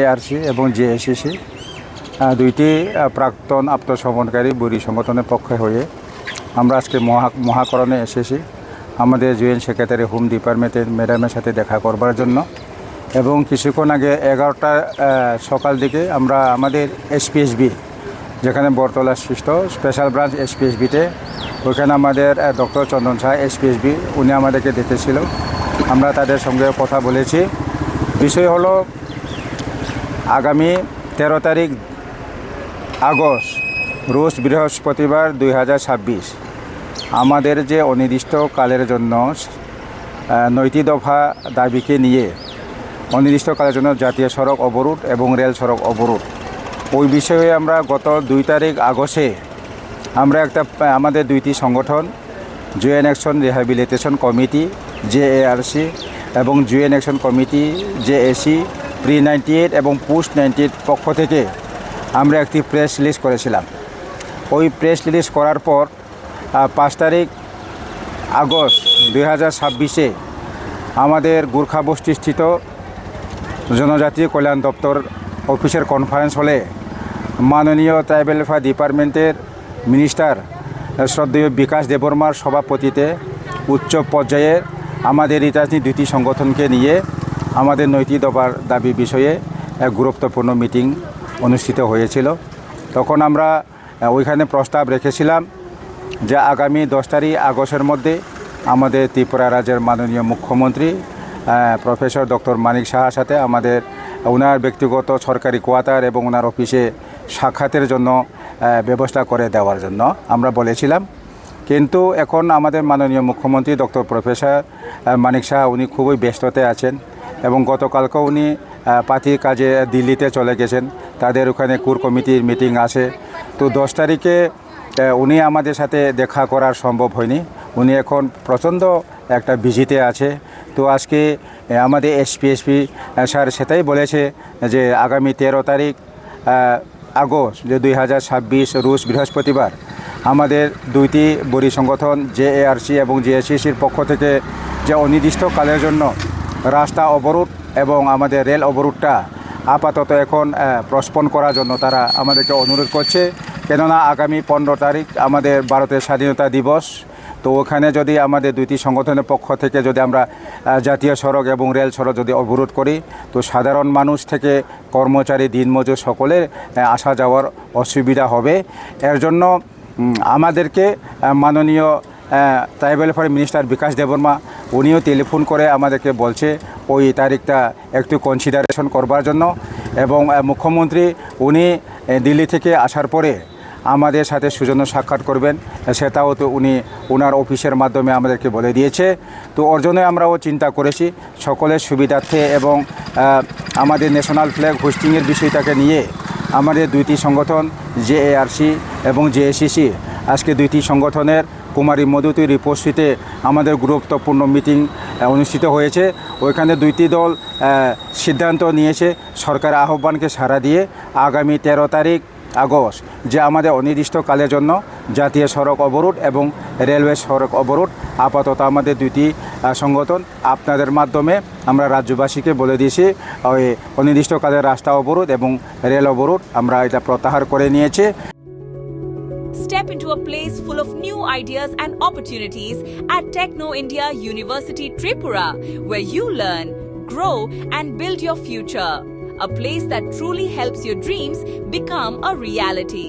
জেএআরসি এবং জেএসিসি দুইটি প্রাক্তন আত্মসমর্পণকারী বুড়ি সংগঠনের পক্ষে হয়ে আমরা আজকে মহাকরণে এসেছি আমাদের জয়েন্ট সেক্রেটারি হোম ডিপার্টমেন্টের ম্যাডামের সাথে দেখা করবার জন্য। এবং কিছুক্ষণ আগে 11টা সকাল দিকে আমরা আমাদের এসপিএসবি, যেখানে বরতলা সৃষ্ট স্পেশাল ব্রাঞ্চ এসপিএসবিতে, ওইখানে আমাদের ডক্টর চন্দন শাহ এসপিএসবি উনি আমাদেরকে দেখেছিল। আমরা তাদের সঙ্গে কথা বলেছি। বিষয় হলো আগামী 13 তারিখ আগস্ট রোজ বৃহস্পতিবার 2026 আমাদের যে অনির্দিষ্টকালের জন্য 9টি দফা দাবিকে নিয়ে অনির্দিষ্টকালের জন্য জাতীয় সড়ক অবরোধ এবং রেল সড়ক অবরোধ, ওই বিষয়ে আমরা গত 2 তারিখ আগস্টে আমরা আমাদের দুইটি সংগঠন জয়েন্ট অ্যাকশন রিহ্যাবিলিটেশন কমিটি জেএআরসি এবং joint action committee JAC pre 98 এবং পোস্ট 98 পক্ষ থেকে আমরা একটি প্রেস রিলিজ করেছিলাম। ওই প্রেস রিলিজ করার পর 5 তারিখ আগস্ট 2026 আমাদের গোর্খা বস্তিস্থিত জনজাতি কল্যাণ দপ্তর অফিসের কনফারেন্স হলে মাননীয় ট্রাইবেল ওয়েলফেয়ার ডিপার্টমেন্টের মিনিস্টার শ্রদ্ধেয় বিকাশ দেববর্মার সভাপতিতে উচ্চ পর্যায়ে আমাদের রাজনীতি দুটি সংগঠনকে নিয়ে আমাদের 9টি দফার দাবি বিষয়ে এক গুরুত্বপূর্ণ মিটিং অনুষ্ঠিত হয়েছিল। তখন আমরা ওইখানে প্রস্তাব রেখেছিলাম যে আগামী 10 তারিখ আগস্টের মধ্যে আমাদের ত্রিপুরা রাজ্যের মাননীয় মুখ্যমন্ত্রী প্রফেসর ডক্টর মানিক সাহার সাথে আমাদের ওনার ব্যক্তিগত সরকারি কোয়ার্টার এবং ওনার অফিসে সাক্ষাতের জন্য ব্যবস্থা করে দেওয়ার জন্য আমরা বলেছিলাম। কিন্তু এখন আমাদের মাননীয় মুখ্যমন্ত্রী ডক্টর প্রফেসর মানিক সাহা উনি খুবই ব্যস্ততে আছেন এবং গতকালকেও উনি পার্টির কাজে দিল্লিতে চলে গেছেন। তাদের ওখানে কোর কমিটির মিটিং আছে। তো 10 তারিখে উনি আমাদের সাথে দেখা করার সম্ভব হয়নি। উনি এখন প্রচণ্ড একটা বিজিতে আছে। তো আজকে আমাদের এসপিএসপি স্যার সেটাই বলেছে যে আগামী 13 তারিখ আগস্ট যে 2026 রোজ বৃহস্পতিবার আমাদের দুইটি বড়ি সংগঠন জেএআরসি এবং জেএসিসির পক্ষ থেকে যে অনির্দিষ্টকালের জন্য রাস্তা অবরোধ এবং আমাদের রেল অবরোধটা আপাতত এখন প্রস্পন করার জন্য তারা আমাদেরকে অনুরোধ করছে। কেননা আগামী 15 তারিখ আমাদের ভারতের স্বাধীনতা দিবস। তো ওখানে যদি আমাদের দুইটি সংগঠনের পক্ষ থেকে যদি আমরা জাতীয় সড়ক এবং রেল সড়ক যদি অবরোধ করি, তো সাধারণ মানুষ থেকে কর্মচারী দিনমজুর সকলের আসা যাওয়ার অসুবিধা হবে। এর জন্য আমাদেরকে মাননীয় ট্রাইবেল ওয়েলফেয়ার মিনিস্টার বিকাশ দেববর্মা উনিও টেলিফোন করে আমাদেরকে বলছে ওই তারিখটা একটু কনসিডারেশন করবার জন্য। এবং মুখ্যমন্ত্রী উনি দিল্লি থেকে আসার পরে আমাদের সাথে সৌজন্য সাক্ষাৎ করবেন, সেটাও তো উনি ওনার অফিসের মাধ্যমে আমাদেরকে বলে দিয়েছে। তো ওর জন্যই আমরাও চিন্তা করেছি সকলের সুবিধার্থে এবং আমাদের ন্যাশনাল ফ্ল্যাগ হোস্টিংয়ের বিষয়টাকে নিয়ে আমাদের দুইটি সংগঠন জেএআরসি এবং জেএসিসি আজকে দুইটি সংগঠনের কুমারী মধুতী রিপোস্ট্রিতে আমাদের গুরুত্বপূর্ণ মিটিং অনুষ্ঠিত হয়েছে। ওইখানে দুইটি দল সিদ্ধান্ত নিয়েছে সরকার আহ্বানকে সাড়া দিয়ে আগামী 13 তারিখ আগস্ট যে আমাদের অনির্দিষ্টকালের জন্য জাতীয় সড়ক অবরোধ এবং রেলওয়ে সড়ক অবরোধ আপাতত আমাদের দুইটি সংগঠন আপনাদের মাধ্যমে আমরা রাজ্যবাসীকে বলে দিয়েছি ওই অনির্দিষ্টকালের রাস্তা অবরোধ এবং রেল অবরোধ আমরা এটা প্রত্যাহার করে নিয়েছি। Step into a place full of new ideas and opportunities at Techno India University Tripura, where you learn, grow and build your future. A place that truly helps your dreams become a reality.